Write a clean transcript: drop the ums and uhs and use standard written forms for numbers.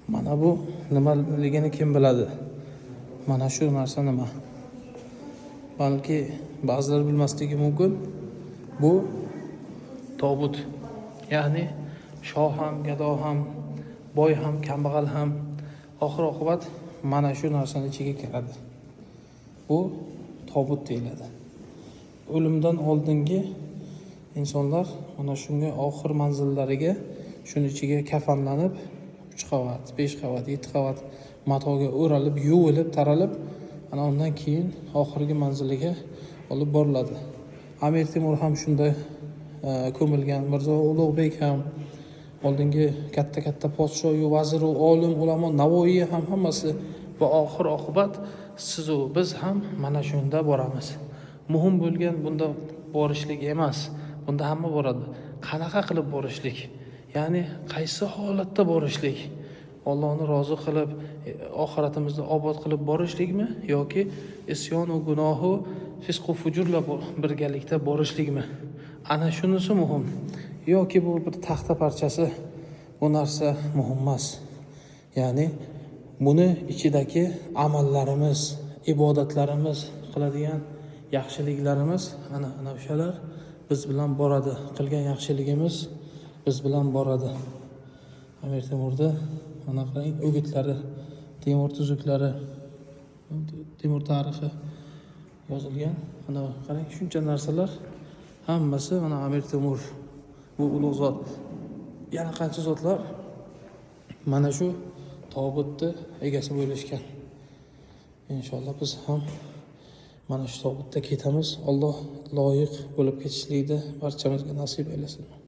Mana bu nimaligini kim biladi? Mana shu narsa nima? Balki ba'zilar bilmasligi mumkin. Bu tobut. Ya'ni shoh ham, gado ham, boy ham, kambag'al ham oxir oqibat mana shu narsani ichiga kiradi. Bu tobut deyiladi. O'limdan oldingi insonlar mana shunga oxir manzillariga shuni ichiga kafanlanib 3 qavat, 5 qavat, 7 qavat matoga o'ralib, yuvilib, taralib, ana undan keyin oxirgi manziliga olib boriladi. Amir Temur ham shunday ko'milgan, Mirzo Ulug'bek ham, oldingi katta podsho, vazir, olim, ulamo, Navoiy ham hammasi va oxir oqibat siz u biz ham mana shunda boramiz. Muhim bo'lgan bunda borishlik emas. Bunda hamma boradi. Qanaqa qilib borishlik? Ya'ni qaysi holatda borishlik? Allohni rozi qilib, oxiratimizni obod qilib borishlikmi yoki isyon va gunohi, fisq va fujurlar birgalikda borishlikmi? Ana shunisi muhim. Yoki bu bir taxta parchasi, bu narsa muhim emas. Ya'ni buni ichidagi amallarimiz, ibodatlarimiz, qiladigan yaxshiliklarimiz ana o'shalar biz bilan boradi. Qilgan yaxshiligimiz biz bilan boradi. Amir Temurda mana qarang, o'gitlari, Temur tuzuklari, Temur tarixi yozilgan. Mana qarang, shuncha narsalar hammasi mana Amir Temur, bu ulug' zot. Yana qancha zotlar mana shu tobutni egasi bo'lishgan. Inshaalloh biz ham mana shu tobutda ketamiz. Alloh loyiq bo'lib ketishlikni barchamizga nasib aylasin.